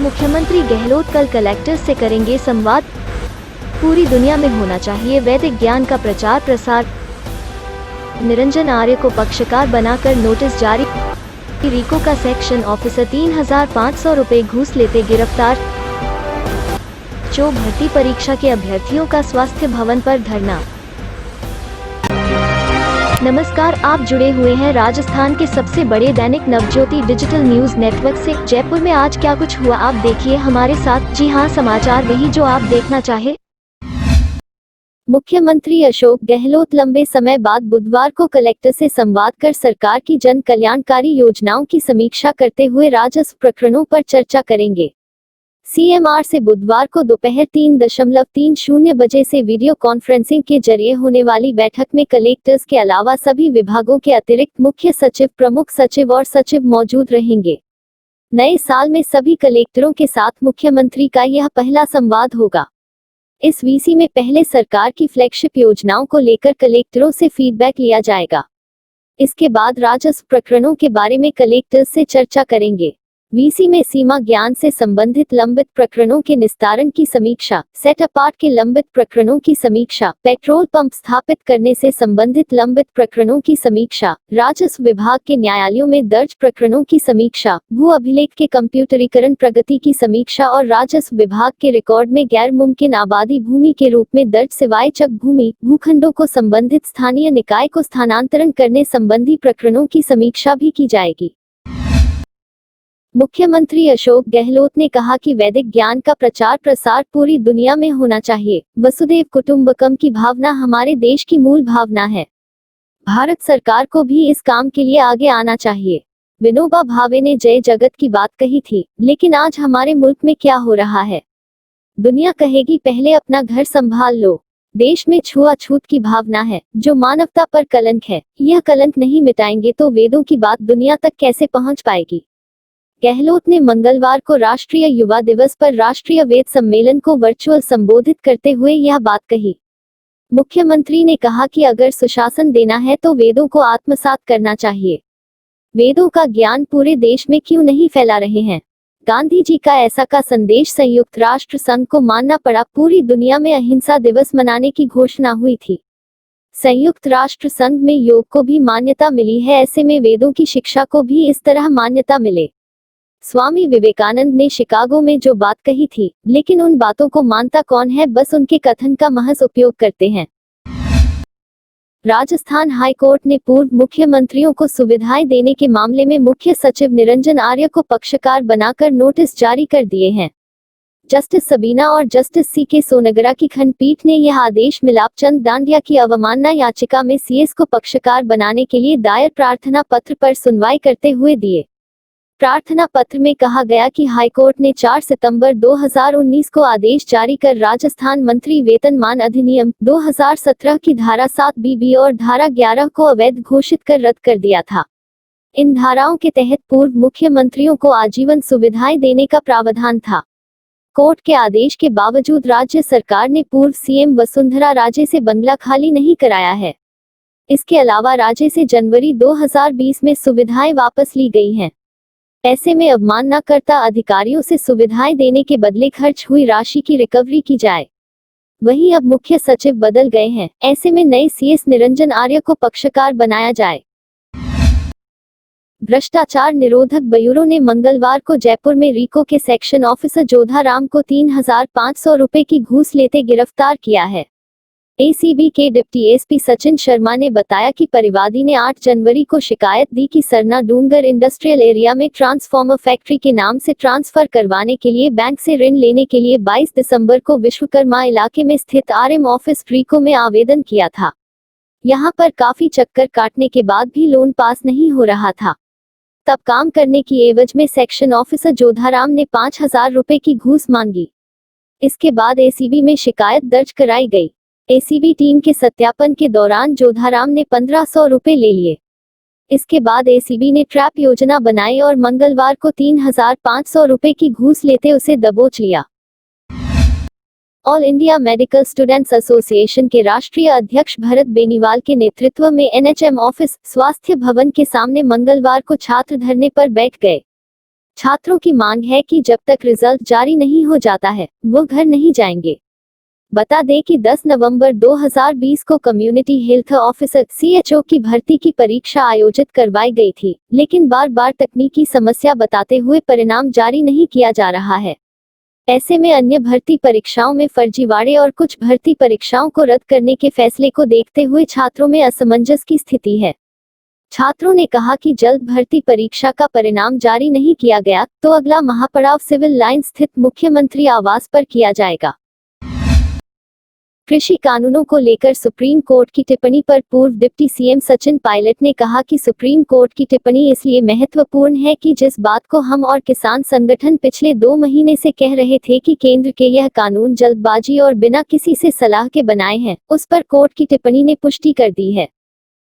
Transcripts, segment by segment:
मुख्यमंत्री गहलोत कल कलेक्टर्स से करेंगे संवाद। पूरी दुनिया में होना चाहिए वैदिक ज्ञान का प्रचार प्रसार। निरंजन आर्य को पक्षकार बनाकर नोटिस जारी। रीको का सेक्शन ऑफिसर 3,500 रुपए घूस लेते गिरफ्तार। चो भर्ती परीक्षा के अभ्यर्थियों का स्वास्थ्य भवन पर धरना। नमस्कार, आप जुड़े हुए हैं राजस्थान के सबसे बड़े Dainik Navjyoti digital news network से। जयपुर में आज क्या कुछ हुआ आप देखिए हमारे साथ। जी हां, समाचार वही जो आप देखना चाहे। मुख्यमंत्री अशोक गहलोत लंबे समय बाद बुधवार को कलेक्टर से संवाद कर सरकार की जन कल्याणकारी योजनाओं की समीक्षा करते हुए राजस्व प्रकरणों पर चर्चा करेंगे। सीएमआर से बुधवार को दोपहर 3:30 बजे से वीडियो कॉन्फ्रेंसिंग के जरिए होने वाली बैठक में कलेक्टर्स के अलावा सभी विभागों के अतिरिक्त मुख्य सचिव, प्रमुख सचिव और सचिव मौजूद रहेंगे। नए साल में सभी कलेक्टरों के साथ मुख्यमंत्री का यह पहला संवाद होगा। इस वीसी में पहले सरकार की फ्लैगशिप योजनाओं को लेकर कलेक्टरों से फीडबैक लिया जाएगा। इसके बाद राजस्व प्रकरणों के बारे में कलेक्टर्स से चर्चा करेंगे। वीसी में सीमा ज्ञान से संबंधित लंबित प्रकरणों के निस्तारण की समीक्षा, सेट अपार्ट के लंबित प्रकरणों की समीक्षा, पेट्रोल पंप स्थापित करने से संबंधित लंबित प्रकरणों की समीक्षा, राजस्व विभाग के न्यायालयों में दर्ज प्रकरणों की समीक्षा, भू अभिलेख के कंप्यूटरीकरण प्रगति की समीक्षा और राजस्व विभाग के रिकॉर्ड में गैर मुमकिन आबादी भूमि के रूप में दर्ज सिवाय चक भूमि भूखंडों को संबंधित स्थानीय निकाय को स्थानांतरण करने संबंधी प्रकरणों की समीक्षा भी की जाएगी। मुख्यमंत्री अशोक गहलोत ने कहा कि वैदिक ज्ञान का प्रचार प्रसार पूरी दुनिया में होना चाहिए। वसुधैव कुटुंबकम की भावना हमारे देश की मूल भावना है। भारत सरकार को भी इस काम के लिए आगे आना चाहिए। विनोबा भावे ने जय जगत की बात कही थी, लेकिन आज हमारे मुल्क में क्या हो रहा है? दुनिया कहेगी पहले अपना घर संभाल लो। देश में छुआछूत की भावना है, जो मानवता पर कलंक है। यह कलंक नहीं मिटाएंगे तो वेदों की बात दुनिया तक कैसे पहुंच पाएगी? गहलोत ने मंगलवार को राष्ट्रीय युवा दिवस पर राष्ट्रीय वेद सम्मेलन को वर्चुअल संबोधित करते हुए यह बात कही। मुख्यमंत्री ने कहा कि अगर सुशासन देना है तो वेदों को आत्मसात करना चाहिए। वेदों का ज्ञान पूरे देश में क्यों नहीं फैला रहे हैं? गांधी जी का ऐसा का संदेश संयुक्त राष्ट्र संघ को मानना पड़ा। पूरी दुनिया में अहिंसा दिवस मनाने की घोषणा हुई थी। संयुक्त राष्ट्र संघ में योग को भी मान्यता मिली है, ऐसे में वेदों की शिक्षा को भी इस तरह मान्यता मिले। स्वामी विवेकानंद ने शिकागो में जो बात कही थी, लेकिन उन बातों को मानता कौन है? बस उनके कथन का महज उपयोग करते हैं। राजस्थान हाई कोर्ट ने पूर्व मुख्यमंत्रियों को सुविधाएं देने के मामले में मुख्य सचिव निरंजन आर्य को पक्षकार बनाकर नोटिस जारी कर दिए हैं। जस्टिस सबीना और जस्टिस सी.के. सोनगरा की खंडपीठ ने यह आदेश मिलापचंद दांडिया की अवमानना याचिका में सीएस को पक्षकार बनाने के लिए दायर प्रार्थना पत्र पर सुनवाई करते हुए दिए। प्रार्थना पत्र में कहा गया कि हाईकोर्ट ने 4 सितंबर 2019 को आदेश जारी कर राजस्थान मंत्री वेतनमान अधिनियम 2017 की धारा 7 बीबी और धारा 11 को अवैध घोषित कर रद्द कर दिया था। इन धाराओं के तहत पूर्व मुख्यमंत्रियों को आजीवन सुविधाएं देने का प्रावधान था। कोर्ट के आदेश के बावजूद राज्य सरकार ने पूर्व सीएम वसुंधरा राजे से बंगला खाली नहीं कराया है। इसके अलावा राजे से जनवरी 2020 में सुविधाएं वापस ली गई हैं। ऐसे में अवमाननाकर्ता अधिकारियों से सुविधाएं देने के बदले खर्च हुई राशि की रिकवरी की जाए। वहीं अब मुख्य सचिव बदल गए हैं, ऐसे में नए सीएस निरंजन आर्य को पक्षकार बनाया जाए। भ्रष्टाचार निरोधक ब्यूरो ने मंगलवार को जयपुर में रीको के सेक्शन ऑफिसर जोधाराम को 3,500 रुपए की घूस लेते गिरफ्तार किया है। एसीबी के डिप्टी एसपी सचिन शर्मा ने बताया कि परिवादी ने 8 जनवरी को शिकायत दी कि सरना डूंगर इंडस्ट्रियल एरिया में ट्रांसफार्मर फैक्ट्री के नाम से ट्रांसफर करवाने के लिए बैंक से ऋण लेने के लिए 22 दिसंबर को विश्वकर्मा इलाके में स्थित आरएम ऑफिस रीको में आवेदन किया था। यहां पर काफी चक्कर काटने के बाद भी लोन पास नहीं हो रहा था। तब काम करने की एवज में सेक्शन ऑफिसर जोधाराम ने 5,000 रुपए की घूस मांगी। इसके बाद एसीबी में शिकायत दर्ज कराई गई। एसीबी टीम के सत्यापन के दौरान जोधाराम ने 1,500 रुपए ले लिए। इसके बाद एसीबी ने ट्रैप योजना बनाई और मंगलवार को 3,500 रुपए की घूस लेते उसे दबोच लिया। All India medical students association के राष्ट्रीय अध्यक्ष भरत बेनीवाल के नेतृत्व में एनएचएम ऑफिस स्वास्थ्य भवन के सामने मंगलवार को छात्र धरने पर बैठ गए। छात्रों की मांग है कि जब तक रिजल्ट जारी नहीं हो जाता है, वो घर नहीं जाएंगे। बता दें कि 10 नवंबर 2020 को कम्युनिटी हेल्थ ऑफिसर सीएचओ की भर्ती की परीक्षा आयोजित करवाई गई थी, लेकिन बार बार तकनीकी समस्या बताते हुए परिणाम जारी नहीं किया जा रहा है। ऐसे में अन्य भर्ती परीक्षाओं में फर्जीवाड़े और कुछ भर्ती परीक्षाओं को रद्द करने के फैसले को देखते हुए छात्रों में असमंजस की स्थिति है। छात्रों ने कहा कि जल्द भर्ती परीक्षा का परिणाम जारी नहीं किया गया तो अगला महापड़ाव सिविल लाइन स्थित मुख्यमंत्री आवास पर किया जाएगा। कृषि कानूनों को लेकर सुप्रीम कोर्ट की टिप्पणी पर पूर्व डिप्टी सीएम सचिन पायलट ने कहा कि सुप्रीम कोर्ट की टिप्पणी इसलिए महत्वपूर्ण है कि जिस बात को हम और किसान संगठन पिछले 2 महीने से कह रहे थे कि केंद्र के यह कानून जल्दबाजी और बिना किसी से सलाह के बनाए हैं, उस पर कोर्ट की टिप्पणी ने पुष्टि कर दी है।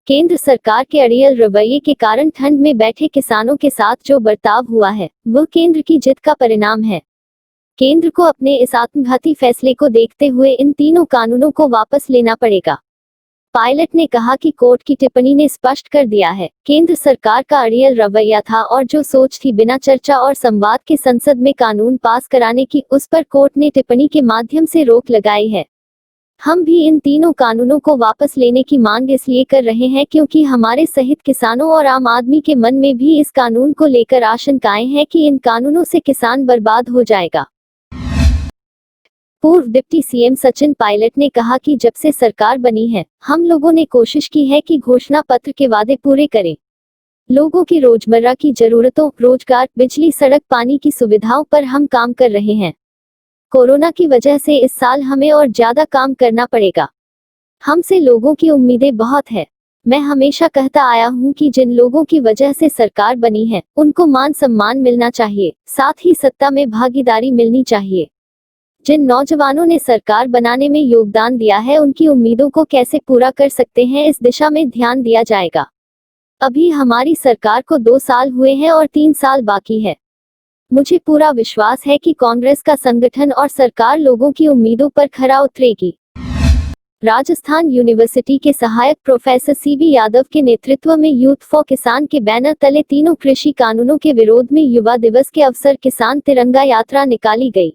केंद्र सरकार के अड़ियल रवैये के कारण ठंड में बैठे किसानों के साथ जो बर्ताव हुआ है, वह केंद्र की जिद का परिणाम है। केंद्र को अपने इस आत्मघाती फैसले को देखते हुए इन तीनों कानूनों को वापस लेना पड़ेगा। पायलट ने कहा कि कोर्ट की टिप्पणी ने स्पष्ट कर दिया है, केंद्र सरकार का अड़ियल रवैया था और जो सोच थी बिना चर्चा और संवाद के संसद में कानून पास कराने की, उस पर कोर्ट ने टिप्पणी के माध्यम से रोक लगाई है। हम भी इन तीनों कानूनों को वापस लेने की मांग इसलिए कर रहे हैं क्योंकि हमारे सहित किसानों और आम आदमी के मन में भी इस कानून को लेकर आशंकाएं हैं कि इन कानूनों से किसान बर्बाद हो जाएगा। पूर्व डिप्टी सीएम सचिन पायलट ने कहा कि जब से सरकार बनी है, हम लोगों ने कोशिश की है कि घोषणा पत्र के वादे पूरे करें। लोगों की रोजमर्रा की जरूरतों, रोजगार, बिजली, सड़क, पानी की सुविधाओं पर हम काम कर रहे हैं। कोरोना की वजह से इस साल हमें और ज्यादा काम करना पड़ेगा। हमसे लोगों की उम्मीदें बहुत है। मैं हमेशा कहता आया हूं कि जिन लोगों की वजह से सरकार बनी है, उनको मान सम्मान मिलना चाहिए, साथ ही सत्ता में भागीदारी मिलनी चाहिए। जिन नौजवानों ने सरकार बनाने में योगदान दिया है, उनकी उम्मीदों को कैसे पूरा कर सकते हैं, इस दिशा में ध्यान दिया जाएगा। अभी हमारी सरकार को 2 साल हुए हैं और 3 साल बाकी है। मुझे पूरा विश्वास है कि कांग्रेस का संगठन और सरकार लोगों की उम्मीदों पर खरा उतरेगी। राजस्थान यूनिवर्सिटी के सहायक प्रोफेसर सीबी यादव के नेतृत्व में यूथ फॉर किसान के बैनर तले तीनों कृषि कानूनों के विरोध में युवा दिवस के अवसर किसान तिरंगा यात्रा निकाली गई।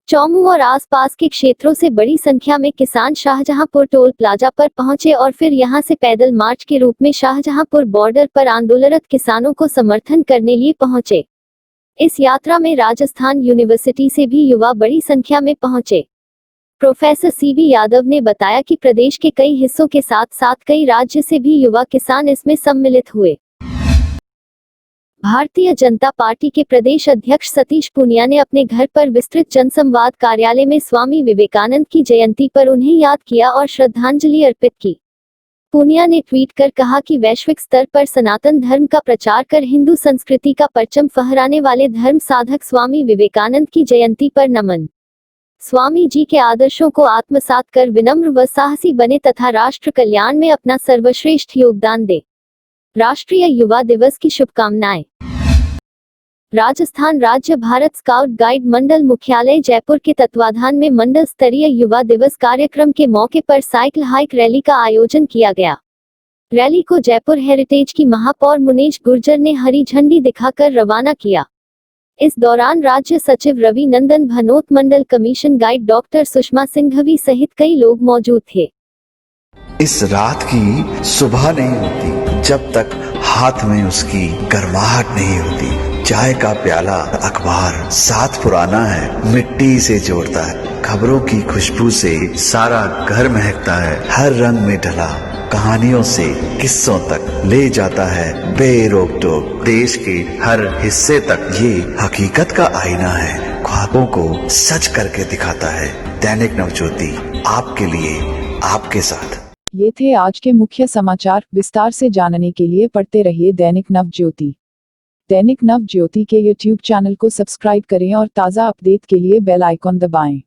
चौमू और आसपास के क्षेत्रों से बड़ी संख्या में किसान शाहजहांपुर टोल प्लाजा पर पहुंचे और फिर यहां से पैदल मार्च के रूप में शाहजहांपुर बॉर्डर पर आंदोलनरत किसानों को समर्थन करने लिए पहुंचे। इस यात्रा में राजस्थान यूनिवर्सिटी से भी युवा बड़ी संख्या में पहुंचे। प्रोफेसर सीबी यादव ने बताया कि प्रदेश के कई हिस्सों के साथ साथ कई राज्य से भी युवा किसान इसमें सम्मिलित हुए। भारतीय जनता पार्टी के प्रदेश अध्यक्ष सतीश पूनिया ने अपने घर पर विस्तृत जनसंवाद कार्यालय में स्वामी विवेकानंद की जयंती पर उन्हें याद किया और श्रद्धांजलि अर्पित की। पूनिया ने ट्वीट कर कहा कि वैश्विक स्तर पर सनातन धर्म का प्रचार कर हिंदू संस्कृति का परचम फहराने वाले धर्म साधक स्वामी विवेकानंद की जयंती पर नमन। स्वामी जी के आदर्शों को आत्मसात कर विनम्र व साहसी बने तथा राष्ट्र कल्याण में अपना सर्वश्रेष्ठ योगदान दे। राष्ट्रीय युवा दिवस की शुभकामनाएं। राजस्थान राज्य भारत स्काउट गाइड मंडल मुख्यालय जयपुर के तत्वाधान में मंडल स्तरीय युवा दिवस कार्यक्रम के मौके पर साइकिल हाइक रैली का आयोजन किया गया। रैली को जयपुर हेरिटेज की महापौर मुनेश गुर्जर ने हरी झंडी दिखाकर रवाना किया। इस दौरान राज्य सचिव रवि नंदन भनोत, मंडल commission guide doctor Sushma Singhvi सहित कई लोग मौजूद थे। इस रात की सुबह नहीं होती जब तक हाथ में उसकी गर्माहट नहीं होती। चाय का प्याला, अखबार साथ पुराना है, मिट्टी से जोड़ता है। खबरों की खुशबू से सारा घर महकता है। हर रंग में ढला कहानियों से किस्सों तक ले जाता है बेरोक टोक। देश के हर हिस्से तक ये हकीकत का आईना है। ख्वाबों को सच करके दिखाता है। दैनिक नवज्योति, आपके लिए, आपके साथ। ये थे आज के मुख्य समाचार। विस्तार से जानने के लिए पढ़ते रहिए दैनिक नवज्योति। दैनिक नवज्योति के YouTube चैनल को सब्सक्राइब करें और ताज़ा अपडेट के लिए बेल आइकॉन दबाएं।